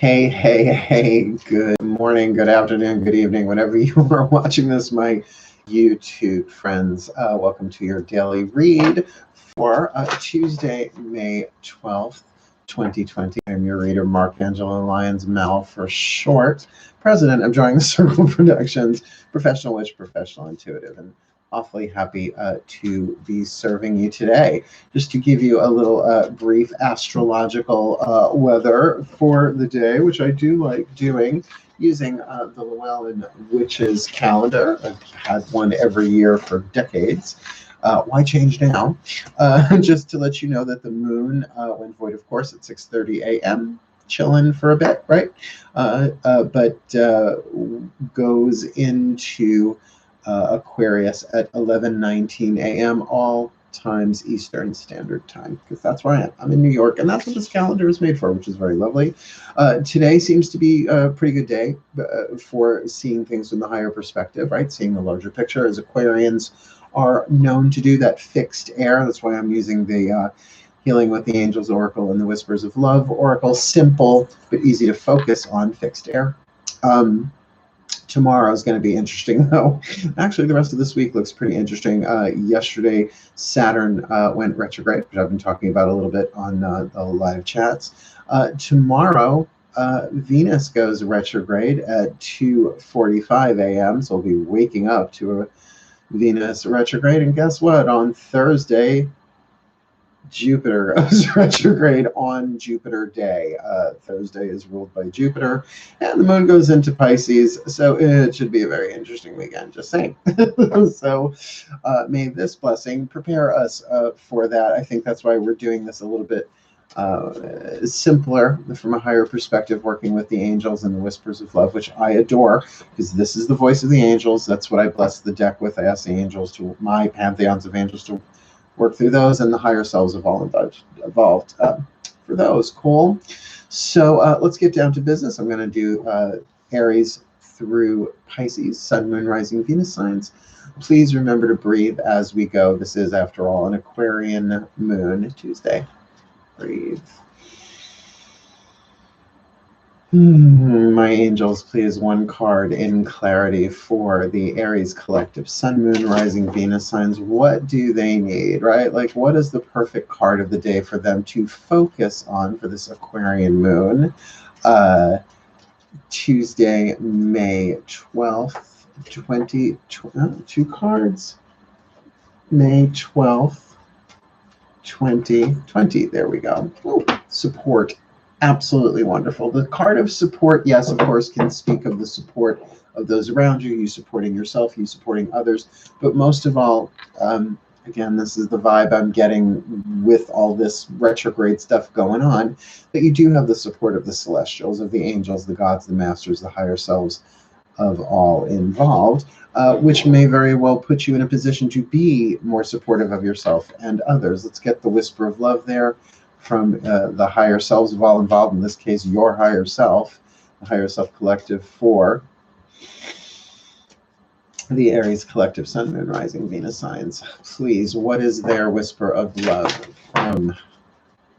Hey, hey, hey, good morning, good afternoon, good evening, whenever you are watching this, my YouTube friends. Welcome to your daily read for Tuesday, May 12th, 2020. I'm your reader, Mark Angelo Lyons, Mal for short, president of Drawing the Circle Productions, professional witch, professional intuitive, and awfully happy to be serving you today. Just to give you a little brief astrological weather for the day, which I do like doing using the Llewellyn Witches calendar. I've had one every year for decades. Why change now? Just to let you know that the moon went void, of course, at 6:30 a.m. Chilling for a bit, right? But goes into Aquarius at 11:19 a.m. all times Eastern Standard Time, because that's where I am. I'm in New York, and that's what this calendar is made for, which is very lovely. Today seems to be a pretty good day for seeing things from the higher perspective, right? Seeing the larger picture, as Aquarians are known to do, that fixed air. That's why I'm using the Healing with the Angels Oracle and the Whispers of Love Oracle. Simple, but easy to focus on fixed air. Tomorrow is going to be interesting, though. Actually, the rest of this week looks pretty interesting. Yesterday, Saturn went retrograde, which I've been talking about a little bit on the live chats. Tomorrow, Venus goes retrograde at 2:45 a.m., so we'll be waking up to a Venus retrograde. And guess what? On Thursday, Jupiter goes retrograde on Jupiter Day. Thursday is ruled by Jupiter, and the moon goes into Pisces, so it should be a very interesting weekend, just saying. So may this blessing prepare us for that. I think that's why we're doing this a little bit simpler, from a higher perspective, working with the angels and the Whispers of Love, which I adore, because this is the voice of the angels. That's what I bless the deck with. I ask the angels, to my pantheons of angels, to work through those, and the higher selves have all evolved for those. Cool. So let's get down to business. I'm going to do Aries through Pisces, Sun, Moon, Rising, Venus signs. Please remember to breathe as we go. This is, after all, an Aquarian moon Tuesday. Breathe. My angels, please, one card in clarity for the Aries collective, Sun, Moon, Rising, Venus signs. What do they need, right? Like, what is the perfect card of the day for them to focus on for this Aquarian moon? Tuesday, May 12th, two cards. May 12th, 2020. There we go. Ooh, support. Absolutely wonderful. The card of support, yes, of course, can speak of the support of those around you, you supporting yourself, you supporting others. But most of all, again, this is the vibe I'm getting with all this retrograde stuff going on, that you do have the support of the celestials, of the angels, the gods, the masters, the higher selves of all involved, which may very well put you in a position to be more supportive of yourself and others. Let's get the Whisper of Love there from the higher selves of all involved, in this case, your higher self, the higher self collective for the Aries collective, Sun, Moon, Rising, Venus signs. Please, what is their whisper of love from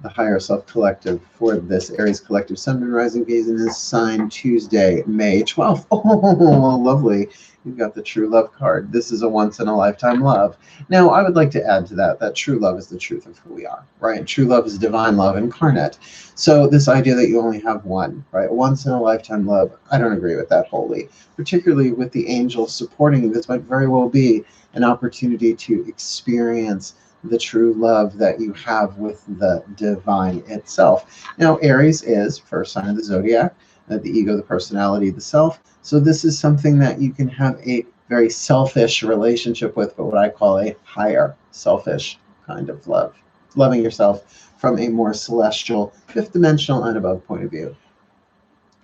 the higher self collective for this Aries collective, Sun, Moon, Rising, Venus sign, Tuesday, May 12th. Oh, lovely. You've got the true love card. This is a once-in-a-lifetime love. Now, I would like to add to that, that true love is the truth of who we are, right? True love is divine love incarnate. So this idea that you only have one, right? Once-in-a-lifetime love, I don't agree with that wholly. Particularly with the angels supporting you, this might very well be an opportunity to experience the true love that you have with the divine itself. Now, Aries is first sign of the zodiac, the ego, the personality, the self. So this is something that you can have a very selfish relationship with, but what I call a higher selfish kind of love. Loving yourself from a more celestial, fifth dimensional and above point of view.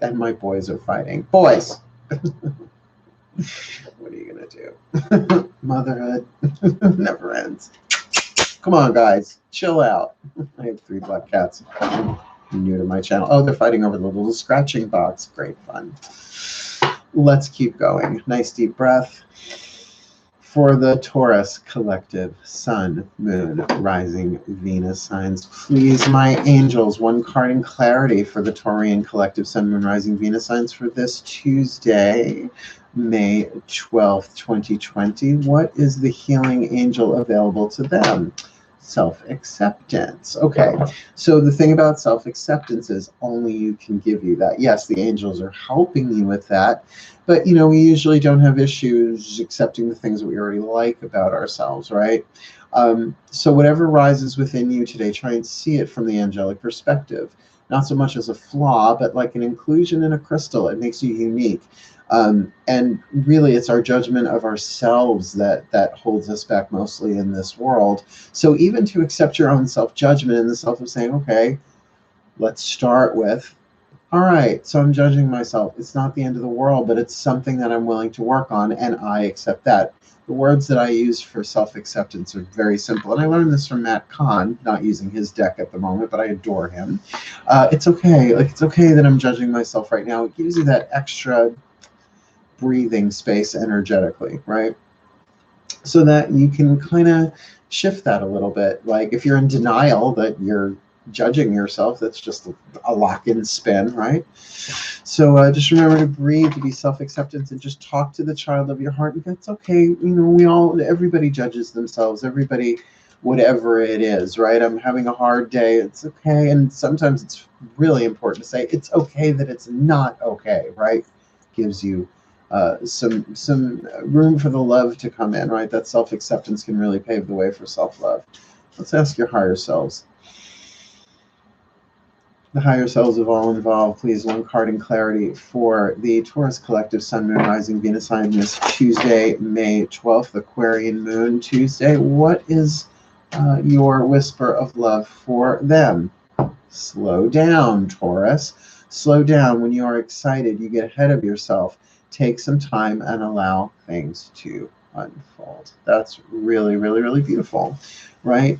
And my boys are fighting. Boys! What are you going to do? Motherhood never ends. Come on, guys. Chill out. I have 3 black cats. New to my channel. Oh, they're fighting over the little scratching box. Great fun. Let's keep going. Nice deep breath. For the Taurus collective Sun, Moon, Rising, Venus signs, please, my angels, one card in clarity for the Taurian collective Sun, Moon, Rising, Venus signs for this Tuesday, May 12th, 2020. What is the healing angel available to them? Self-acceptance. Okay, so the thing about self-acceptance is only you can give you that. Yes, the angels are helping you with that, but you know, we usually don't have issues accepting the things that we already like about ourselves, right? So whatever rises within you today, try and see it from the angelic perspective, not so much as a flaw, but like an inclusion in a crystal. It makes you unique. And really, it's our judgment of ourselves that holds us back mostly in this world. So even to accept your own self-judgment in the self of saying, okay, let's start with, all right, so I'm judging myself. It's not the end of the world, but it's something that I'm willing to work on, and I accept that. The words that I use for self-acceptance are very simple, and I learned this from Matt Kahn, not using his deck at the moment, but I adore him. It's okay. Like, it's okay that I'm judging myself right now. It gives you that extra breathing space energetically, right? So that you can kind of shift that a little bit. Like if you're in denial that you're judging yourself, that's just a lock-in spin, right? So just remember to breathe, to be self-acceptance, and just talk to the child of your heart. And that's okay. You know, everybody judges themselves. Everybody, whatever it is, right? I'm having a hard day. It's okay. And sometimes it's really important to say it's okay that it's not okay, right? Gives you some room for the love to come in, right? That self-acceptance can really pave the way for self-love. Let's ask your higher selves. The higher selves of all involved, please, one card in clarity for the Taurus collective Sun, Moon, Rising, Venus sign this Tuesday, May 12th, Aquarian Moon Tuesday. What is your whisper of love for them? Slow down, Taurus. Slow down. When you are excited, you get ahead of yourself. Take some time and allow things to unfold. That's really, really, really beautiful, right?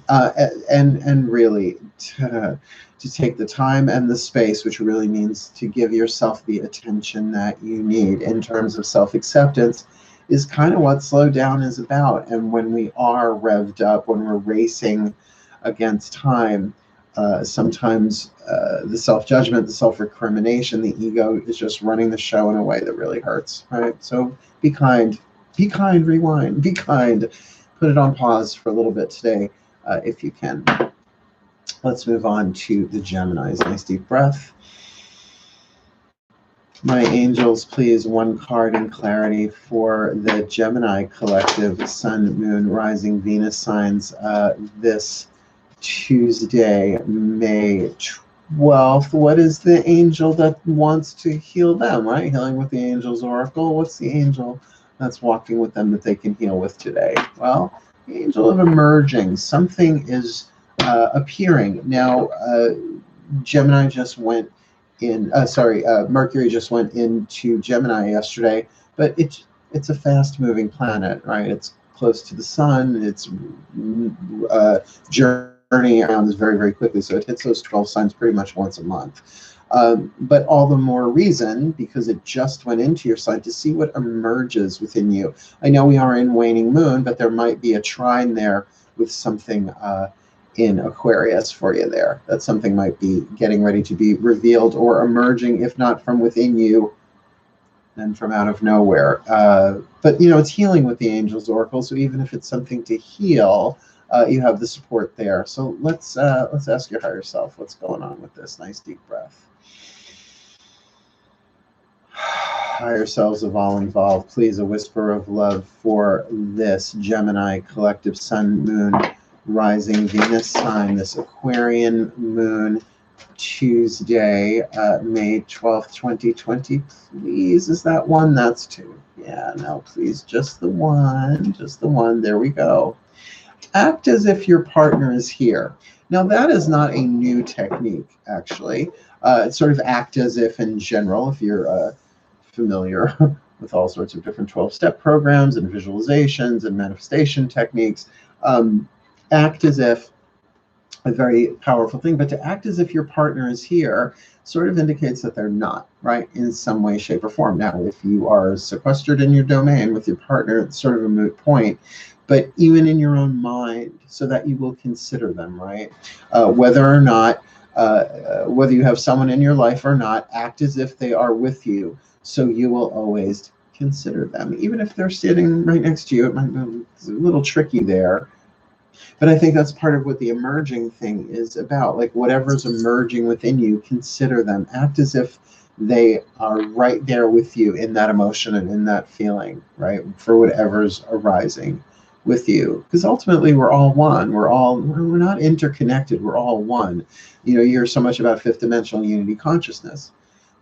And really to take the time and the space, which really means to give yourself the attention that you need in terms of self-acceptance, is kind of what slow down is about. And when we are revved up, when we're racing against time, sometimes the self-judgment, the self-recrimination, the ego is just running the show in a way that really hurts, right? So be kind, rewind, be kind. Put it on pause for a little bit today if you can. Let's move on to the Geminis. Nice deep breath. My angels, please, one card in clarity for the Gemini collective Sun, Moon, Rising, Venus signs this Tuesday, May 12th. What is the angel that wants to heal them, right? Healing with the Angels Oracle. What's the angel that's walking with them that they can heal with today? Well, the angel of emerging. Something is appearing. Now, Gemini just went in, Mercury just went into Gemini yesterday, but it's a fast-moving planet, right? It's close to the sun. Its journey around is very, very quickly, so it hits those 12 signs pretty much once a month. But all the more reason, because it just went into your sign, to see what emerges within you. I know we are in waning moon, but there might be a trine there with something in Aquarius for you there. That something might be getting ready to be revealed or emerging, if not from within you, then from out of nowhere. But you know, it's healing with the Angels Oracle, so even if it's something to heal, you have the support there. So let's ask your higher self what's going on with this. Nice deep breath. Higher selves of all involved, please, a whisper of love for this Gemini collective Sun, Moon, Rising, Venus sign, this Aquarian Moon Tuesday, May 12th, 2020. Please, is that one? That's two. Yeah, no, please, just the one. Just the one. There we go. Act as if your partner is here. Now, that is not a new technique, actually. It's sort of act as if in general, if you're familiar with all sorts of different 12-step programs and visualizations and manifestation techniques. Act as if a very powerful thing. But to act as if your partner is here sort of indicates that they're not, right, in some way, shape, or form. Now, if you are sequestered in your domain with your partner, it's sort of a moot point. But even in your own mind, so that you will consider them, right? Whether or not, whether you have someone in your life or not, act as if they are with you, so you will always consider them. Even if they're sitting right next to you, it might be a little tricky there. But I think that's part of what the emerging thing is about. Like whatever's emerging within you, consider them. Act as if they are right there with you in that emotion and in that feeling, right? For whatever's arising with you. Because ultimately we're all one. We're not interconnected. We're all one. You know, you're so much about fifth dimensional unity consciousness.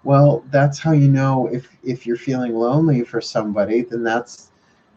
Well, that's how you know if you're feeling lonely for somebody, then that's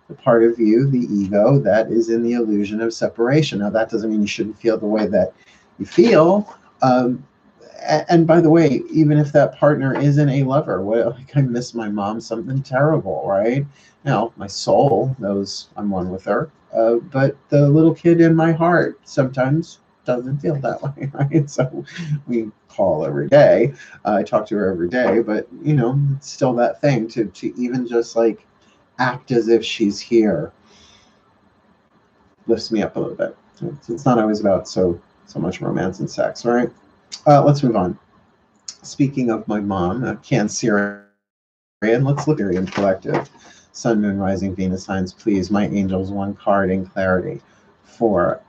the part of you, the ego, that is in the illusion of separation. Now, that doesn't mean you shouldn't feel the way that you feel. And by the way, even if that partner isn't a lover, like I miss my mom, something terrible, right? Now, my soul knows I'm one with her, but the little kid in my heart sometimes doesn't feel that way, right? So we call every day. I talk to her every day, but you know, it's still that thing to even just like act as if she's here lifts me up a little bit. It's not always about so much romance and sex, right? Let's move on. Speaking of my mom, Cancerian, let's look at Aquarian collective. Sun, Moon, Rising, Venus signs, please. My angels, one card in clarity for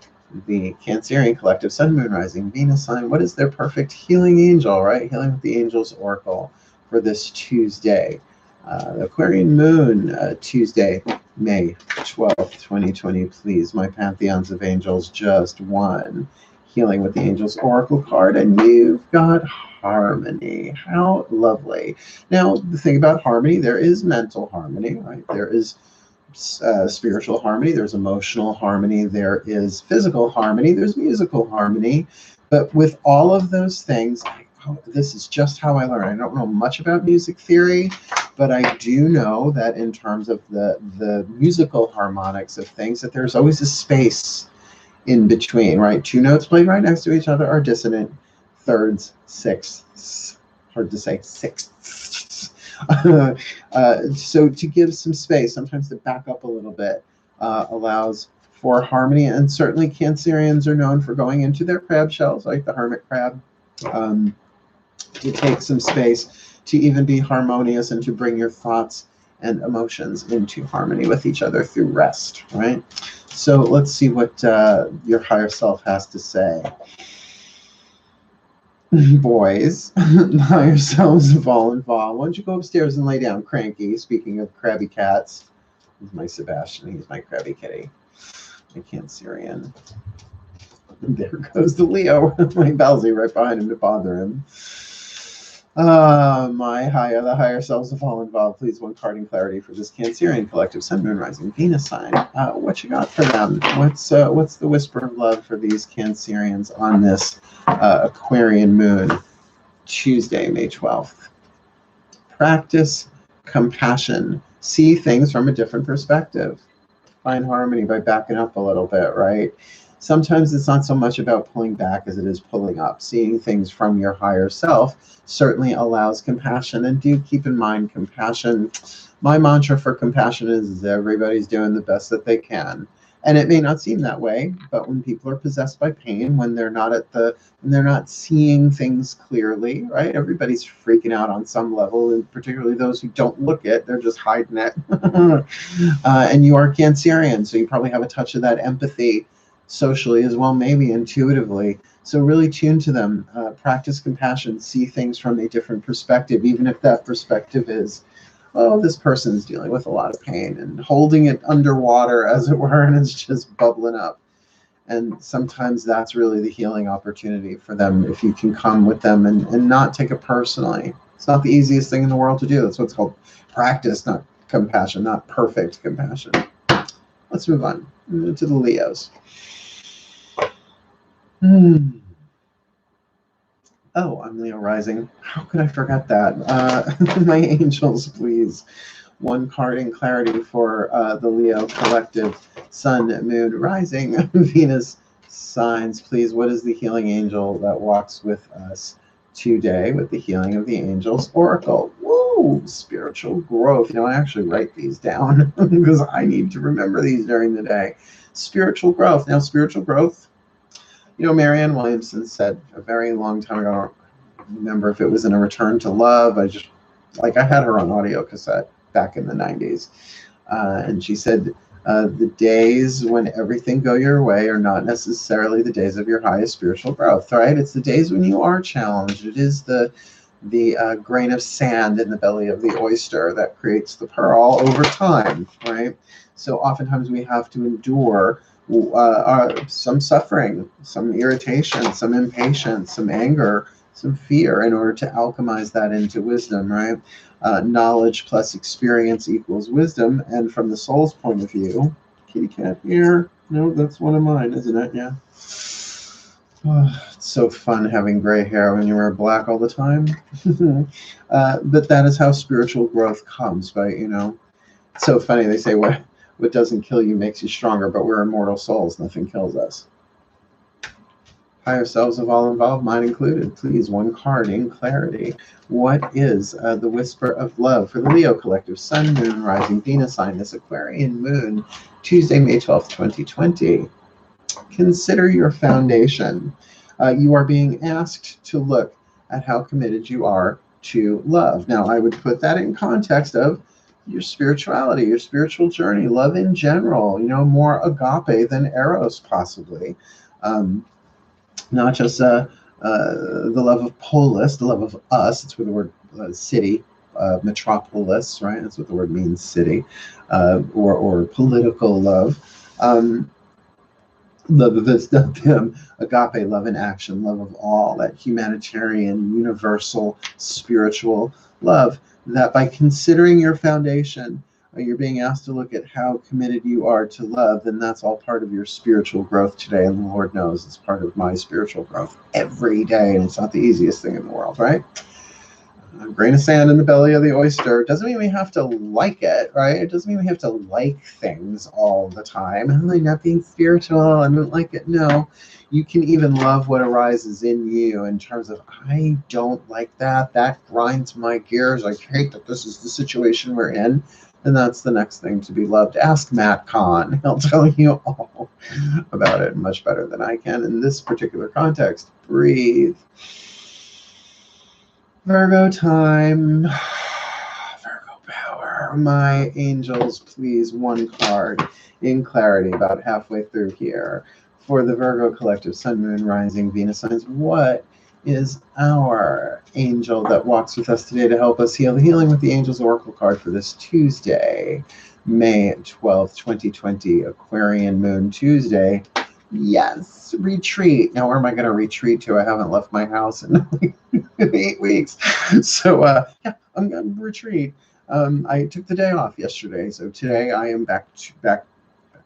the Cancerian collective. Sun, Moon, Rising, Venus sign. What is their perfect healing angel, right? Healing with the Angels Oracle for this Tuesday. The Aquarian moon, Tuesday, May 12th, 2020, please. My pantheons of angels, just one. Healing with the Angels Oracle card, and you've got harmony. How lovely. Now, the thing about harmony, there is mental harmony, right? There is spiritual harmony, there's emotional harmony, there is physical harmony, there's musical harmony. But with all of those things, this is just how I learn. I don't know much about music theory, but I do know that in terms of the musical harmonics of things, that there's always a space in between, right? Two notes played right next to each other are dissonant. Thirds, sixths, hard to say, sixths. So to give some space, sometimes to back up a little bit, allows for harmony. And certainly Cancerians are known for going into their crab shells, like the hermit crab, to take some space, to even be harmonious, and to bring your thoughts and emotions into harmony with each other through rest, right? So let's see what your higher self has to say. Boys, higher selves of all involved. Why don't you go upstairs and lay down, Cranky? Speaking of crabby cats, he's my Sebastian, he's my crabby kitty. I can't Syrian. There goes the Leo, my Balzi right behind him to bother him. The higher selves of all involved. Please, one card in clarity for this Cancerian collective, Sun, Moon, Rising, Venus sign. What you got for them? What's the whisper of love for these Cancerians on this Aquarian moon, Tuesday, May 12th? Practice compassion. See things from a different perspective. Find harmony by backing up a little bit, right? Sometimes it's not so much about pulling back as it is pulling up. Seeing things from your higher self certainly allows compassion. And do keep in mind, compassion, my mantra for compassion is everybody's doing the best that they can. And it may not seem that way, but when people are possessed by pain, when they're not seeing things clearly, right? Everybody's freaking out on some level, and particularly those who don't look it, they're just hiding it. And you are Cancerian, so you probably have a touch of that empathy socially as well, maybe intuitively. So really tune to them, practice compassion, see things from a different perspective, even if that perspective is, oh, this person's dealing with a lot of pain, and holding it underwater, as it were, and it's just bubbling up. And sometimes that's really the healing opportunity for them, if you can come with them and not take it personally. It's not the easiest thing in the world to do. That's what's called practice, not compassion, not perfect compassion. Let's move on to the Leos. Oh, I'm Leo rising. How could I forget that? My angels, please. One card in clarity for the Leo collective. Sun, Moon, Rising, Venus signs, please. What is the healing angel that walks with us today with the healing of the angels oracle? Whoa, spiritual growth. I actually write these down because I need to remember these during the day. Spiritual growth. Now, spiritual growth, Marianne Williamson said a very long time ago, I don't remember if it was in A Return to Love. I had her on audio cassette back in the 90s. And she said, the days when everything go your way are not necessarily the days of your highest spiritual growth, right? It's the days when you are challenged. It is the grain of sand in the belly of the oyster that creates the pearl over time, right? So oftentimes we have to endure some suffering, some irritation, some impatience, some anger, some fear in order to alchemize that into wisdom, right? Knowledge plus experience equals wisdom. And from the soul's point of view, kitty cat here. No, that's one of mine, isn't it? Yeah. Oh, it's so fun having gray hair when you wear black all the time. But that is how spiritual growth comes by, it's so funny. They say what doesn't kill you makes you stronger, but we're immortal souls. Nothing kills us. Higher selves of all involved, mine included. Please, one card in clarity. What is the whisper of love for the Leo collective? Sun, Moon, Rising, Venus sign, this Aquarian moon, Tuesday, May 12th, 2020. Consider your foundation. You are being asked to look at how committed you are to love. Now, I would put that in context of your spirituality, your spiritual journey, love in general, more agape than eros possibly. Not just the love of polis, the love of us. It's where the word city, metropolis, right? That's what the word means, city, or political love. Love of this, them, agape, love in action, love of all, that humanitarian, universal, spiritual love. That by considering your foundation, you're being asked to look at how committed you are to love, then that's all part of your spiritual growth today. And the Lord knows it's part of my spiritual growth every day. And it's not the easiest thing in the world, right? A grain of sand in the belly of the oyster doesn't mean we have to like it, right? It doesn't mean we have to like things all the time. I'm like not being spiritual. I don't like it. No, you can even love what arises in you in terms of, I don't like that. That grinds my gears. I hate that this is the situation we're in. And that's the next thing to be loved. Ask Matt Kahn. He'll tell you all about it much better than I can in this particular context. Breathe. Virgo time. Virgo power. My angels, please, one card in clarity about halfway through here. For the Virgo collective, Sun, Moon, Rising, Venus signs, what is our angel that walks with us today to help us heal? The Healing with the Angels Oracle card for this Tuesday, May 12th, 2020, Aquarian Moon Tuesday. Yes, retreat. Now, where am I going to retreat to? I haven't left my house in 8 weeks. So, yeah, I'm going to retreat. I took the day off yesterday, so today I am back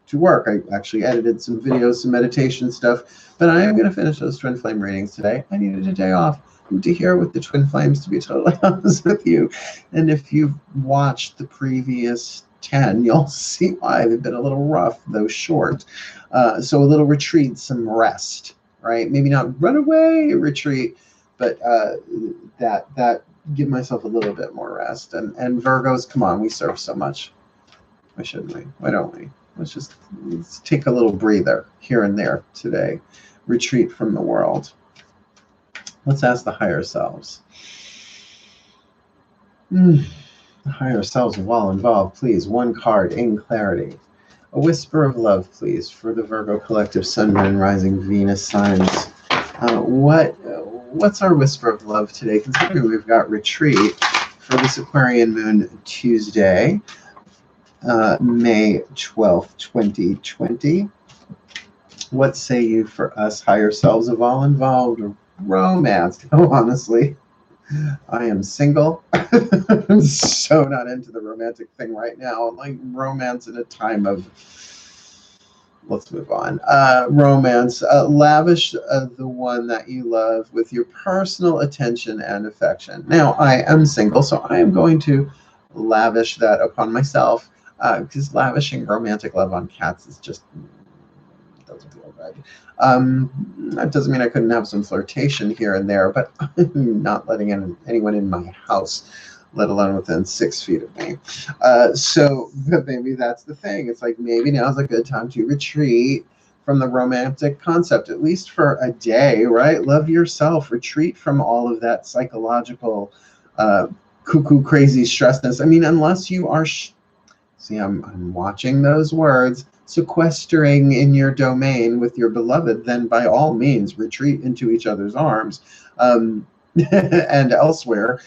to work. I actually edited some videos, some meditation stuff, but I am going to finish those twin flame readings today. I needed a day off to hear with the twin flames, to be totally honest with you. And if you've watched the previous 10, you'll see why they've been a little rough, though short. So a little retreat, some rest, right? Maybe not run away, retreat, but that give myself a little bit more rest. And Virgos, come on, we serve so much. Why shouldn't we? Why don't we? Let's take a little breather here and there today. Retreat from the world. Let's ask the higher selves. The higher selves of all involved, please. One card in clarity. A whisper of love, please, for the Virgo collective, Sun, Moon, Rising, Venus signs. What's our whisper of love today? Considering we've got retreat for this Aquarian Moon Tuesday, May 12th, 2020. What say you for us, higher selves of all involved? Romance. Oh, honestly, I am single. I'm so not into the romantic thing right now. Like romance in a time of, let's move on. Romance. Lavish the one that you love with your personal attention and affection. Now, I am single, so I am going to lavish that upon myself, because lavishing romantic love on cats is just doesn't feel good. That doesn't mean I couldn't have some flirtation here and there, but I'm not letting anyone in my house, let alone within 6 feet of me. So maybe that's the thing. It's like maybe now's a good time to retreat from the romantic concept, at least for a day, right? Love yourself. Retreat from all of that psychological cuckoo crazy stressness. I mean, unless you are, see, I'm watching those words, sequestering in your domain with your beloved, then by all means retreat into each other's arms. And elsewhere,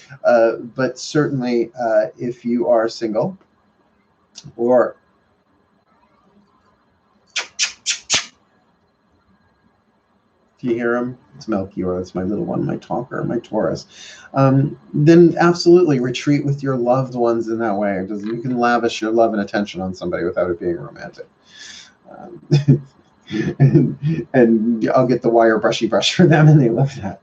but certainly if you are single or do you hear him? It's Milky, or it's my little one, my talker, my Taurus. Then absolutely retreat with your loved ones in that way. You can lavish your love and attention on somebody without it being romantic. And I'll get the wire brushy brush for them, and they love that.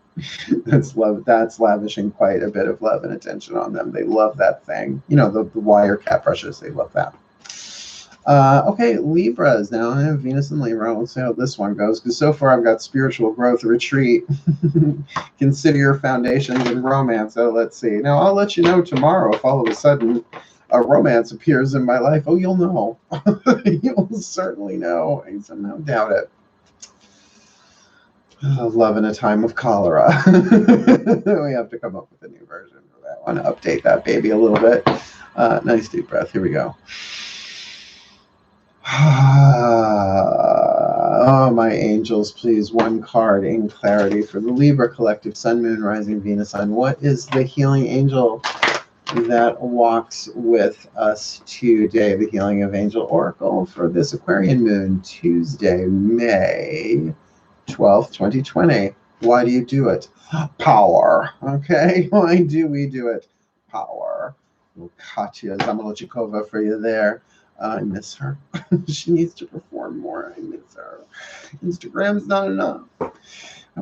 That's love. That's lavishing quite a bit of love and attention on them. They love that thing. You know, the wire cat brushes. They love that. Okay, Libras. Now I have Venus and Libra. Let's see how this one goes, because so far I've got spiritual growth, retreat, consider your foundations, and romance. So let's see. Now I'll let you know tomorrow if all of a sudden a romance appears in my life. Oh, you'll know. You'll certainly know. I somehow doubt it. Love in a time of cholera. We have to come up with a new version for that one. Update that baby a little bit. Nice deep breath. Here we go. Oh, my angels, please, one card in clarity for the Libra collective, Sun, Moon, Rising, Venus, Sun. What is the healing angel that walks with us today? The Healing of Angel Oracle for this Aquarian moon, Tuesday, May 12th, 2020. Why do you do it? Power. Okay, why do we do it? Power. Katya Zamolodchikova for you there. I miss her. She needs to perform more. I miss her. Instagram's not enough. How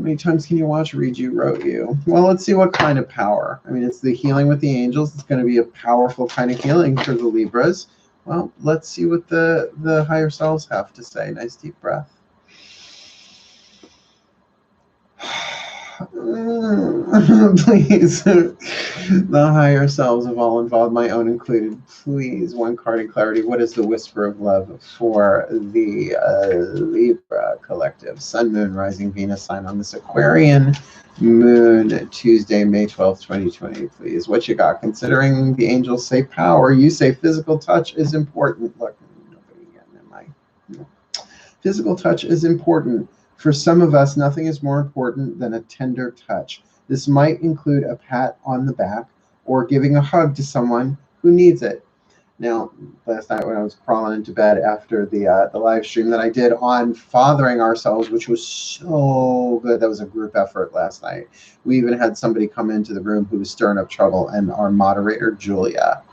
many times can you watch Read You, Wrote You? Well, let's see what kind of power. I mean, it's the healing with the angels. It's going to be a powerful kind of healing for the Libras. Well, let's see what the higher selves have to say. Nice deep breath. Please, the higher selves of all involved, my own included, please, one card in clarity. What is the whisper of love for the Libra collective, Sun, Moon, Rising, Venus sign on this Aquarian moon, Tuesday, May 12th, 2020, please? What you got? Considering the angels say power, you say physical touch is important. Look, nobody again, am I? No. Physical touch is important. For some of us, nothing is more important than a tender touch. This might include a pat on the back or giving a hug to someone who needs it. Now, last night when I was crawling into bed after the live stream that I did on fathering ourselves, which was so good. That was a group effort last night. We even had somebody come into the room who was stirring up trouble, and our moderator, Julia,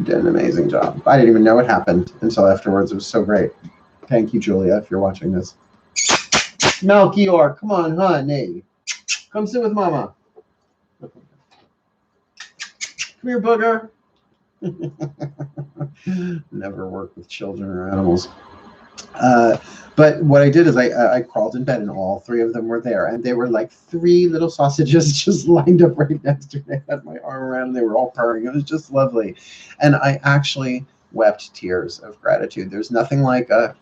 did an amazing job. I didn't even know what happened until afterwards. It was so great. Thank you, Julia, if you're watching this. Melchior, come on, honey. Come sit with Mama. Come here, booger. Never work with children or animals. But what I did is I crawled in bed, and all three of them were there. And they were like three little sausages just lined up right next to me. I had my arm around, and they were all purring. It was just lovely. And I actually wept tears of gratitude. There's nothing like a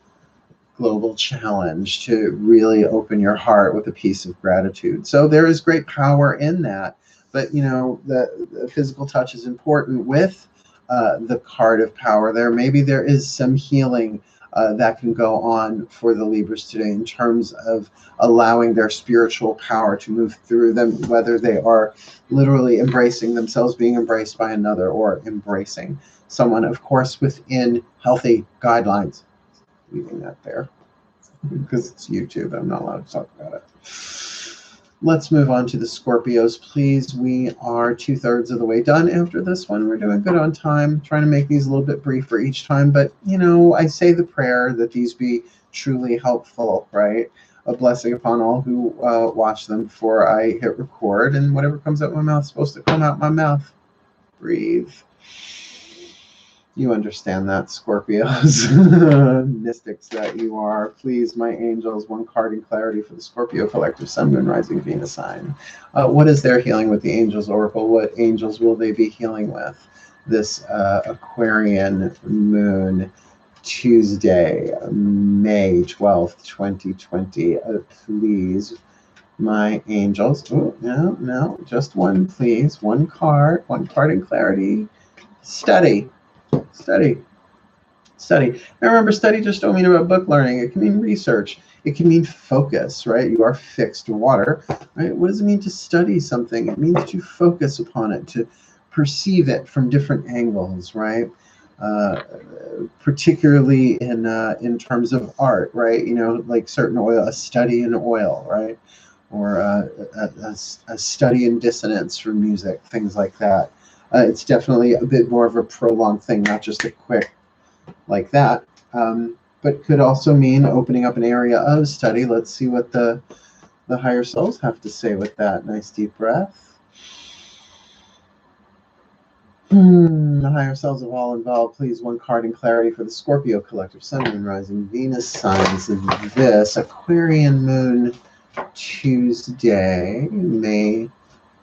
global challenge to really open your heart with a piece of gratitude. So there is great power in that. But, you know, the physical touch is important with the card of power there. Maybe there is some healing that can go on for the Libras today in terms of allowing their spiritual power to move through them, whether they are literally embracing themselves, being embraced by another, or embracing someone, of course, within healthy guidelines. Leaving that there because it's YouTube. I'm not allowed to talk about it. Let's move on to the Scorpios, please. We are 2/3 of the way done after this one. We're doing good on time, trying to make these a little bit briefer each time. But, you know, I say the prayer that these be truly helpful, right? A blessing upon all who watch them before I hit record. And whatever comes out my mouth is supposed to come out my mouth. Breathe. You understand that, Scorpios, mystics that you are. Please, my angels, one card in clarity for the Scorpio collective Sun, Moon, Rising, Venus sign. What is their healing with the Angels Oracle? What angels will they be healing with this Aquarian moon Tuesday, May 12th, 2020? Please, my angels. Oh, no, no, just one, please. One card in clarity. Study. Study. Study. Now remember, study just don't mean about book learning. It can mean research. It can mean focus, right? You are fixed water, right? What does it mean to study something? It means to focus upon it, to perceive it from different angles, right? Particularly in terms of art, right? You know, like certain oil, a study in oil, right? Or a study in dissonance for music, things like that. It's definitely a bit more of a prolonged thing, not just a quick like that, but could also mean opening up an area of study. Let's see what the higher selves have to say with that. Nice deep breath. The higher selves of all involved, please, one card in clarity for the Scorpio collective Sun, Moon, Rising, Venus signs of this Aquarian moon Tuesday, May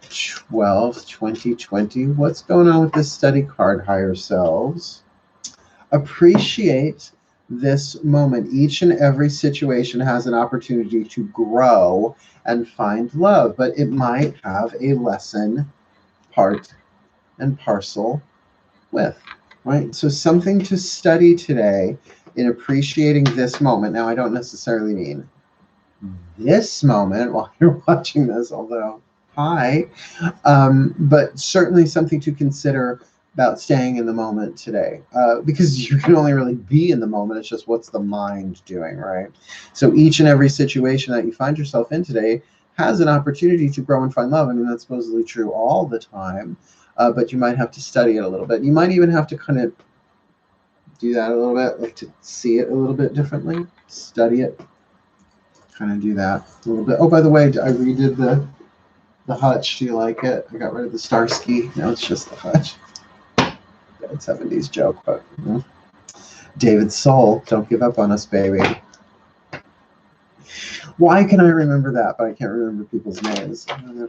12th, 2020. What's going on with this study card, higher selves? Appreciate this moment. Each and every situation has an opportunity to grow and find love, but it might have a lesson part and parcel with, right? So something to study today in appreciating this moment. Now, I don't necessarily mean this moment while you're watching this, although hi, but certainly something to consider about staying in the moment today, because you can only really be in the moment. It's just what's the mind doing, right? So each and every situation that you find yourself in today has an opportunity to grow and find love. I mean, that's supposedly true all the time, but you might have to study it a little bit. You might even have to kind of do that a little bit, like to see it a little bit differently, study it, kind of do that a little bit. Oh, by the way, I redid the hutch. Do you like it? I got rid of the Starsky. Now it's just the hutch. Bad 70s joke, but David Soul, don't give up on us, baby. Why can I remember that, but I can't remember people's names? I'm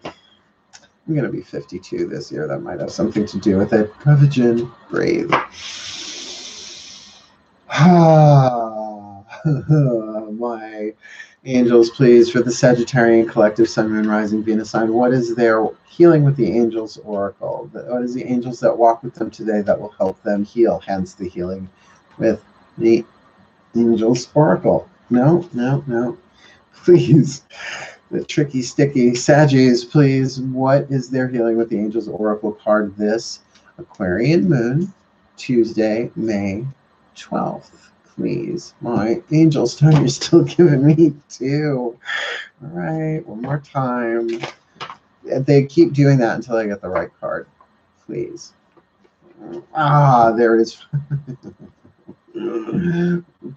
going to be 52 this year. That might have something to do with it. Prevagen, breathe. My angels, please, for the Sagittarian collective Sun, Moon, Rising, Venus sign. What is their healing with the angels oracle? What is the angels that walk with them today that will help them heal? Hence the healing with the angels oracle. No, no, no. Please. The tricky, sticky Saggies, please. What is their healing with the angels oracle card this Aquarian moon, Tuesday, May 12th? Please, my angels, time you're still giving me two. All right, one more time. They keep doing that until I get the right card. Please. Ah, there it is.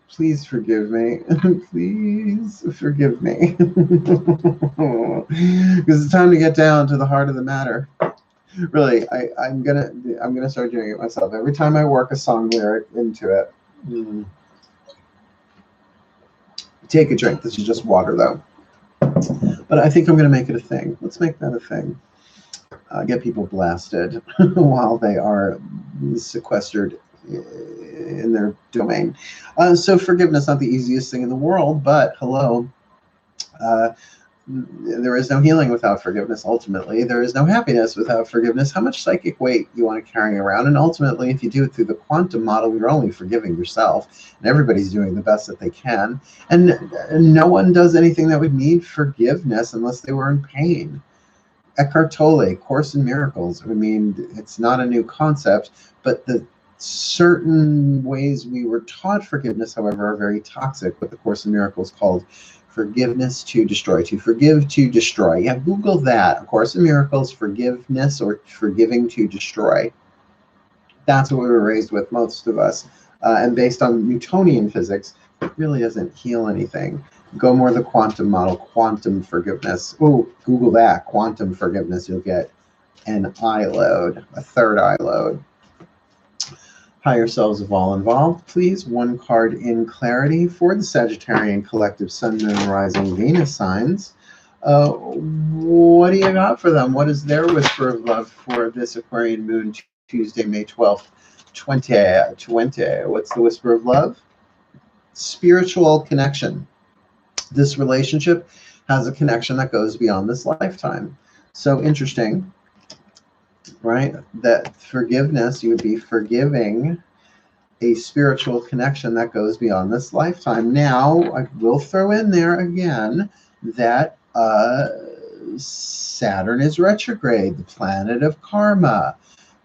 Please forgive me. Please forgive me. Because it's time to get down to the heart of the matter. Really, I'm gonna start doing it myself. Every time I work a song lyric into it. Take a drink. This is just water, though. But I think I'm going to make it a thing. Let's make that a thing. Get people blasted while they are sequestered in their domain. So forgiveness, not the easiest thing in the world, but hello. There is no healing without forgiveness, ultimately. There is no happiness without forgiveness. How much psychic weight you want to carry around? And ultimately, if you do it through the quantum model, you're only forgiving yourself. And everybody's doing the best that they can. And no one does anything that would need forgiveness unless they were in pain. Eckhart Tolle, Course in Miracles. I mean, it's not a new concept, but the certain ways we were taught forgiveness, however, are very toxic. What the Course in Miracles called forgiveness to destroy, to forgive to destroy. Yeah, Google that. A Course in Miracles, forgiveness or forgiving to destroy. That's what we were raised with, most of us. And based on Newtonian physics, it really doesn't heal anything. Go more the quantum model, quantum forgiveness. Oh, Google that, quantum forgiveness. You'll get an eye load, a third eye load. Higher selves of all involved, please. One card in clarity for the Sagittarian collective Sun, Moon, Rising, Venus signs. What do you got for them? What is their whisper of love for this Aquarian moon Tuesday, May 12th, 2020? What's the whisper of love? Spiritual connection. This relationship has a connection that goes beyond this lifetime. So interesting, right? That forgiveness, you would be forgiving a spiritual connection that goes beyond this lifetime. Now, I will throw in there again that Saturn is retrograde, the planet of karma,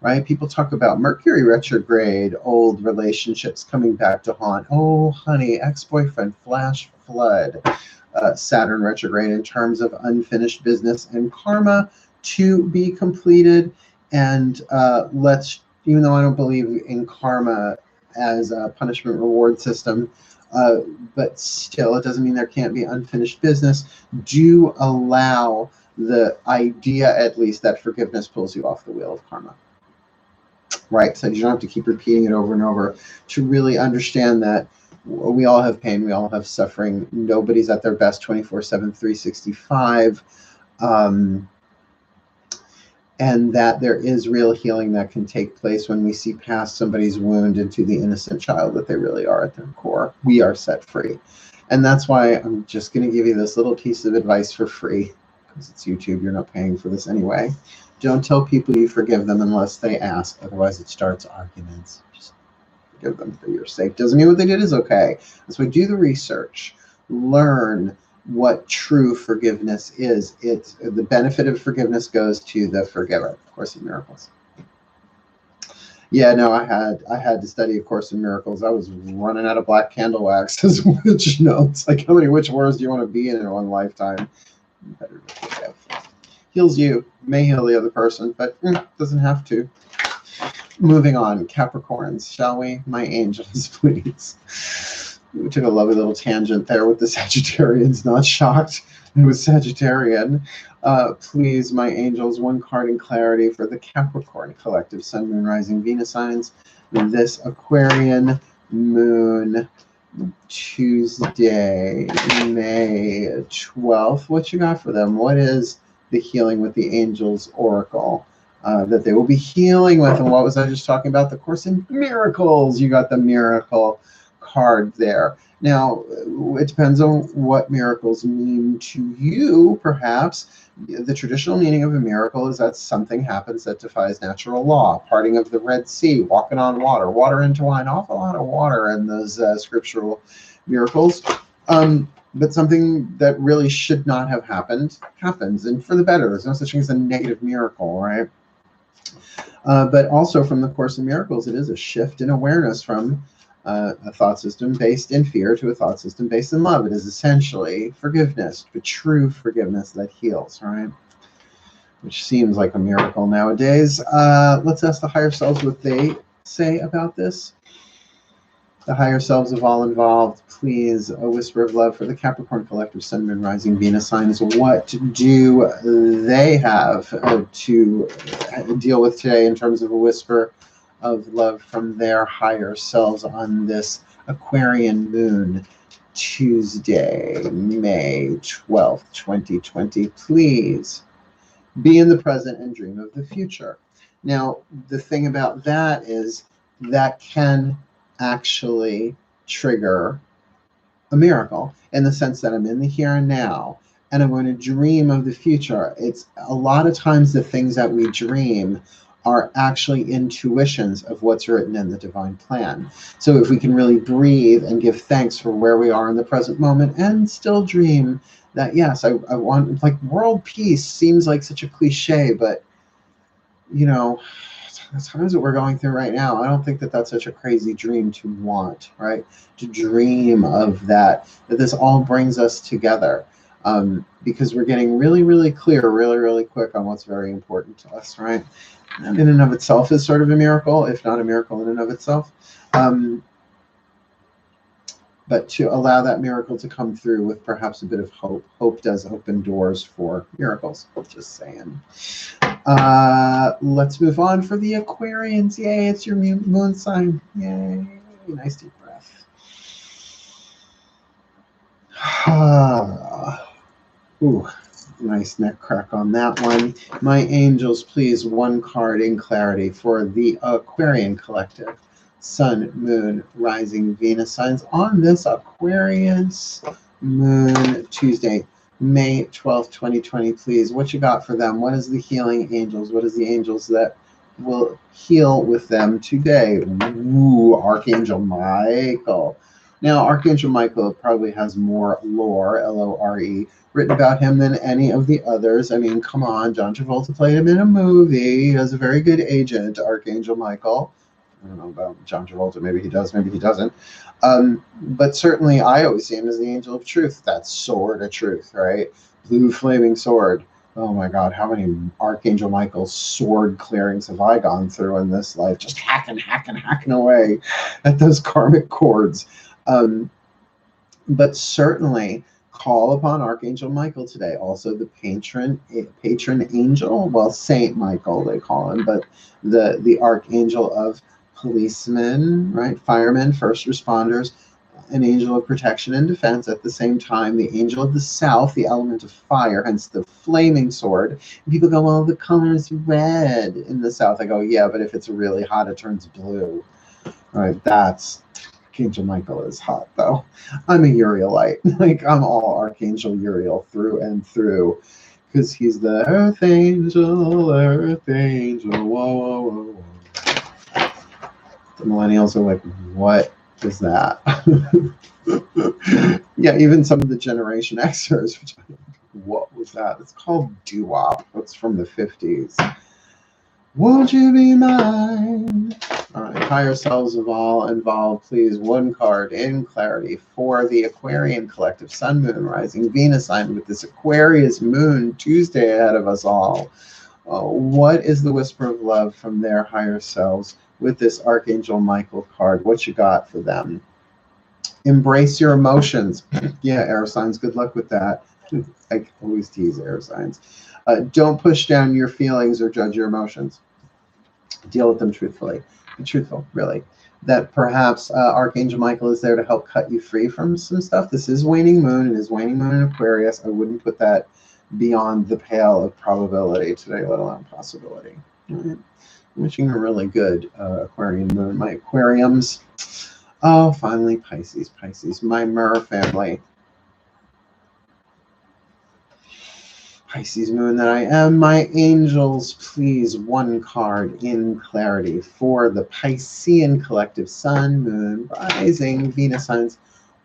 right? People talk about Mercury retrograde, old relationships coming back to haunt. Oh, honey, ex-boyfriend, flash flood. Saturn retrograde in terms of unfinished business and karma to be completed. And even though I don't believe in karma as a punishment reward system, but still, it doesn't mean there can't be unfinished business. Do allow the idea, at least, that forgiveness pulls you off the wheel of karma. Right? So you don't have to keep repeating it over and over to really understand that we all have pain, we all have suffering. Nobody's at their best 24/7, 365. And that there is real healing that can take place when we see past somebody's wound into the innocent child that they really are at their core. We are set free. And that's why I'm just going to give you this little piece of advice for free, because it's YouTube, you're not paying for this anyway. Don't tell people you forgive them unless they ask. Otherwise, it starts arguments. Just forgive them for your sake. Doesn't mean what they did is okay. That's why do the research. Learn what true forgiveness is. It's the benefit of forgiveness goes to the forgiver. Of Course in Miracles. Yeah, no, I had to study A Course in Miracles. I was running out of black candle wax as witch notes. Like, how many witch wars do you want to be in one lifetime? Better to forgive. Heals you, may heal the other person, but doesn't have to. Moving on, Capricorns, shall we? My angels, please. We took a lovely little tangent there with the Sagittarians. Not shocked. It was Sagittarian. Please, my angels, one card in clarity for the Capricorn collective Sun, Moon, Rising, Venus signs. This Aquarian moon Tuesday, May 12th. What you got for them? What is the healing with the angels oracle that they will be healing with? And what was I just talking about? The Course in Miracles. You got the miracle card there. Now, it depends on what miracles mean to you, perhaps. The traditional meaning of a miracle is that something happens that defies natural law. Parting of the Red Sea, walking on water, water into wine, awful lot of water in those scriptural miracles. But something that really should not have happened happens, and for the better. There's no such thing as a negative miracle, right? But also from the Course in Miracles, it is a shift in awareness from a thought system based in fear to a thought system based in love. It is essentially forgiveness, but true forgiveness that heals, right? Which seems like a miracle nowadays. Let's ask the higher selves what they say about this. The higher selves of all involved, please, a whisper of love for the Capricorn collective Sun, Moon, Rising, Venus signs. What do they have to deal with today in terms of a whisper of love from their higher selves on this Aquarian moon Tuesday, May 12th, 2020? Please be in the present and dream of the future. Now, the thing about that is that can actually trigger a miracle in the sense that I'm in the here and now and I'm going to dream of the future. It's a lot of times the things that we dream are actually intuitions of what's written in the divine plan. So if we can really breathe and give thanks for where we are in the present moment and still dream that, yes, I want, like, world peace seems like such a cliche, but, you know, the times that we're going through right now, I don't think that that's such a crazy dream to want, right? To dream of that this all brings us together. Because we're getting really, really clear, really, really quick on what's very important to us, right? And in and of itself is sort of a miracle, if not a miracle in and of itself. But to allow that miracle to come through with perhaps a bit of hope. Hope does open doors for miracles, just saying. Let's move on for the Aquarians. Yay, it's your moon sign. Yay. Nice deep breath. Ooh, nice neck crack on that one. My angels, please, one card in clarity for the Aquarian collective. Sun, Moon, Rising, Venus signs on this Aquarius Moon Tuesday, May 12th, 2020, please. What you got for them? What is the healing angels? What is the angels that will heal with them today? Ooh, Archangel Michael. Now, Archangel Michael probably has more lore, L-O-R-E, written about him than any of the others. I mean, come on, John Travolta played him in a movie. He has a very good agent, Archangel Michael. I don't know about John Travolta. Maybe he does, maybe he doesn't. But certainly I always see him as the angel of truth. That sword of truth, right? Blue flaming sword. Oh my God, how many Archangel Michael sword clearings have I gone through in this life? Just hacking away at those karmic cords. But certainly call upon Archangel Michael today. Also the patron angel, well, Saint Michael they call him, but the archangel of policemen, right? Firemen, first responders, an angel of protection and defense. At the same time, the angel of the south, the element of fire, hence the flaming sword. And people go, well, the color is red in the south. I go, yeah, but if it's really hot, it turns blue. All right, that's Archangel Michael is hot, though. I'm a Urielite. Like, I'm all Archangel Uriel through and through, because he's the Earth Angel, whoa, whoa, whoa, whoa. The millennials are like, what is that? Yeah, even some of the Generation Xers, which what was that? It's called doo-wop. It's from the 50s. Won't you be mine? All right, higher selves of all involved, please. One card in clarity for the Aquarian collective. Sun, Moon, Rising, Venus sign with this Aquarius Moon Tuesday ahead of us all. What is the whisper of love from their higher selves with this Archangel Michael card? What you got for them? Embrace your emotions. Yeah, air signs, good luck with that. I always tease air signs. Don't push down your feelings or judge your emotions. Deal with them truthfully. Be truthful, really. That perhaps Archangel Michael is there to help cut you free from some stuff. This is waning moon. It is waning moon in Aquarius. I wouldn't put that beyond the pale of probability today, let alone possibility. All right. Wishing a really good Aquarian moon. My aquariums. Oh, finally, Pisces. My Mer family. Pisces moon that I am. My angels, please, one card in clarity for the Piscean collective. Sun, Moon, Rising, Venus signs.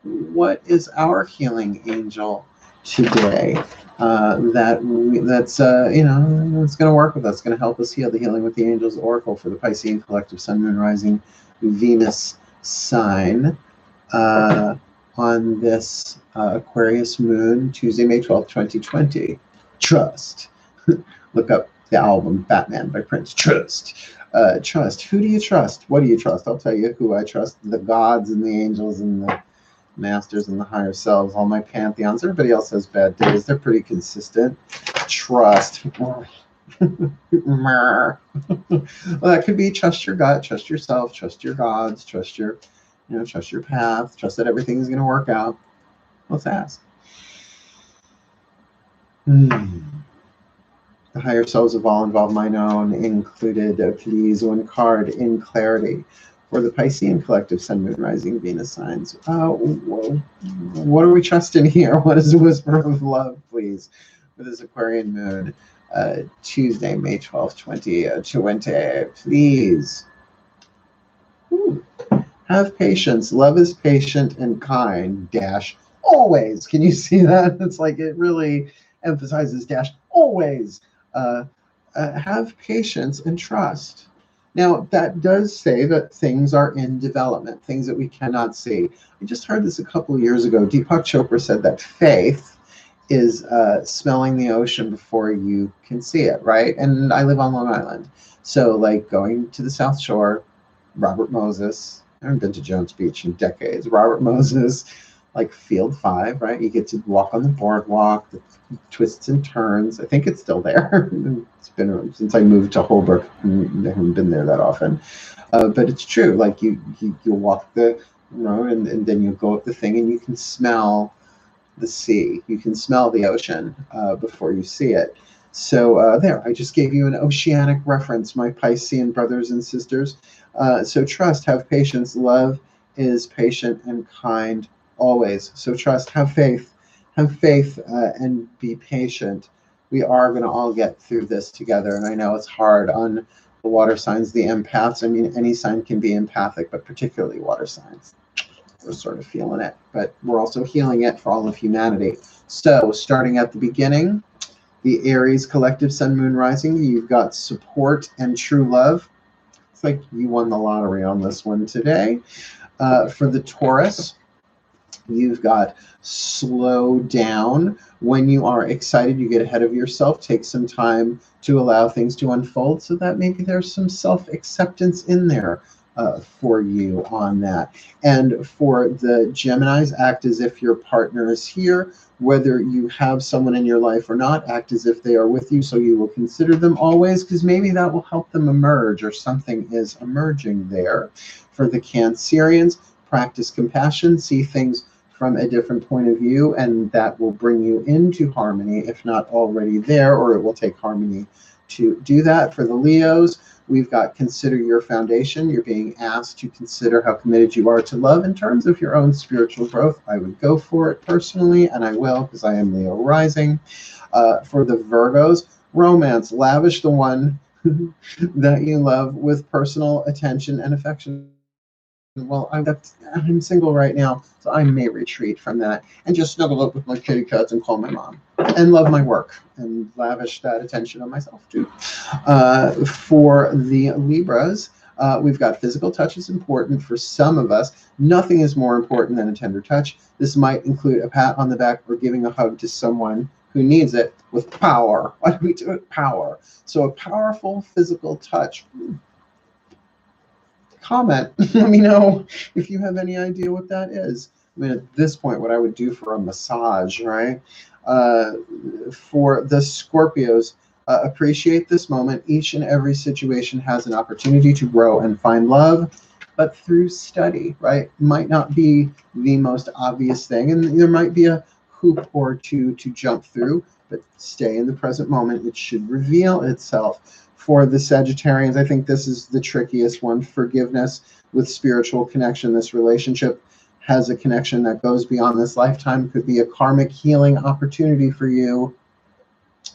What is our healing angel today? That's you know, it's going to work with us, going to help us heal. The Healing with the Angels Oracle for the Piscean collective. Sun, Moon, Rising, Venus sign on this Aquarius moon, Tuesday, May 12th, 2020. Trust. Look up the album Batman by Prince. Trust. Trust. Who do you trust? What do you trust? I'll tell you who I trust. The gods and the angels and the masters and the higher selves. All my pantheons. Everybody else has bad days. They're pretty consistent. Trust. Well, that could be trust your gut, trust yourself, trust your gods, trust your, trust your path, trust that everything is going to work out. Let's ask. The higher selves of all involved, mine own included. Please, one card in clarity for the Piscean collective. Sun, Moon, Rising, Venus signs. What are we trusting here? What is the whisper of love, please, for this Aquarian moon? Tuesday, May 12th, 2020. Please. Ooh. Have patience. Love is patient and kind. Dash. Always. Can you see that? It's like it really emphasizes dash. Always. Have patience and trust. Now, that does say that things are in development, things that we cannot see. I just heard this a couple of years ago. Deepak Chopra said that faith is smelling the ocean before you can see it, right? And I live on Long Island. So like going to the South Shore, Robert Moses, I haven't been to Jones Beach in decades. Robert Moses, like field 5, right? You get to walk on the boardwalk, the twists and turns. I think it's still there. It's been since I moved to Holbrook. I haven't been there that often, but it's true. Like you'll walk the road, and then you go up the thing, and you can smell the sea. You can smell the ocean before you see it. So there, I just gave you an oceanic reference, my Piscean brothers and sisters. So trust, have patience. Love is patient and kind always. So trust, have faith, and be patient. We are going to all get through this together. And I know it's hard on the water signs, the empaths. I mean, any sign can be empathic, but particularly water signs. We're sort of feeling it, but we're also healing it for all of humanity. So starting at the beginning, the Aries collective sun, moon, rising, you've got support and true love. It's like you won the lottery on this one today. For the Taurus, you've got slow down. When you are excited, you get ahead of yourself. Take some time to allow things to unfold so that maybe there's some self-acceptance in there for you on that. And for the Geminis, act as if your partner is here. Whether you have someone in your life or not, act as if they are with you, so you will consider them always, because maybe that will help them emerge, or something is emerging there. For the Cancerians, practice compassion, see things from a different point of view, and that will bring you into harmony, if not already there, or it will take harmony to do that. For the Leos, we've got consider your foundation. You're being asked to consider how committed you are to love in terms of your own spiritual growth. I would go for it personally, and I will, because I am Leo rising. For the Virgos, romance, lavish the one that you love with personal attention and affection. Well, I'm single right now, so I may retreat from that and just snuggle up with my kitty cats and call my mom and love my work and lavish that attention on myself too. For the Libras, we've got physical touch is important for some of us. Nothing is more important than a tender touch. This might include a pat on the back or giving a hug to someone who needs it with power. What do we do with power? So a powerful physical touch. Comment. Let me know if you have any idea what that is. I mean, at this point, what I would do for a massage, right? For the Scorpios, appreciate this moment. Each and every situation has an opportunity to grow and find love, but through study, right? Might not be the most obvious thing, and there might be a hoop or two to jump through, but stay in the present moment. It should reveal itself. For the Sagittarians, I think this is the trickiest one. Forgiveness with spiritual connection. This relationship has a connection that goes beyond this lifetime. Could be a karmic healing opportunity for you.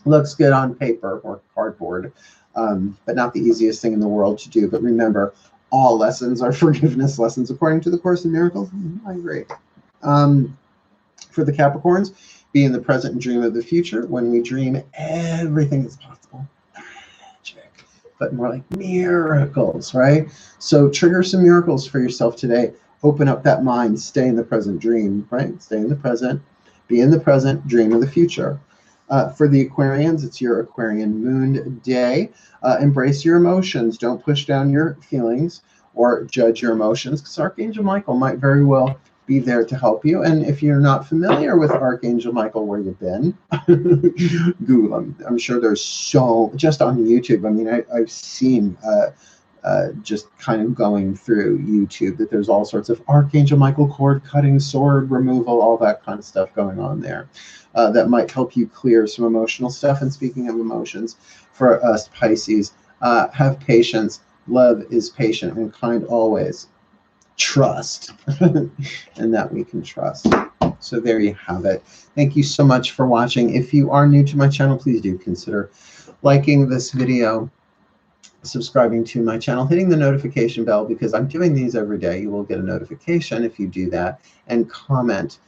Looks good on paper or cardboard, but not the easiest thing in the world to do. But remember, all lessons are forgiveness lessons, according to the Course in Miracles. I agree. For the Capricorns, be in the present and dream of the future. When we dream, everything is possible. But more like miracles, right? So trigger some miracles for yourself today. Open up that mind. Stay in the present. Dream, right? Stay in the present. Be in the present. Dream of the future. For the Aquarians, it's your Aquarian moon day. Embrace your emotions. Don't push down your feelings or judge your emotions, because Archangel Michael might very well be there to help you. And if you're not familiar with Archangel Michael, where you've been, Google him. I'm sure there's so, just on YouTube. I mean, I've seen just kind of going through YouTube that there's all sorts of Archangel Michael cord cutting, sword removal, all that kind of stuff going on there. That might help you clear some emotional stuff. And speaking of emotions, for us Pisces, have patience. Love is patient and kind always. Trust, and that we can trust. So there you have it. Thank you so much for watching. If you are new to my channel, please do consider liking this video, subscribing to my channel, hitting the notification bell, because I'm doing these every day. You will get a notification if you do that, and comment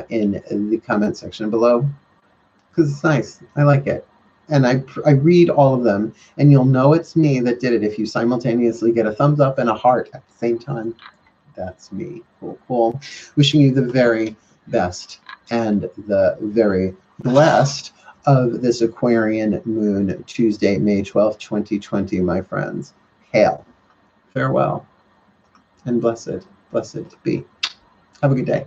in the comment section below, because it's nice. I like it. And I read all of them, and you'll know it's me that did it if you simultaneously get a thumbs up and a heart at the same time. That's me. Cool, cool. Wishing you the very best and the very blessed of this Aquarian moon, Tuesday, May 12th, 2020, my friends. Hail, farewell, and blessed be. Have a good day.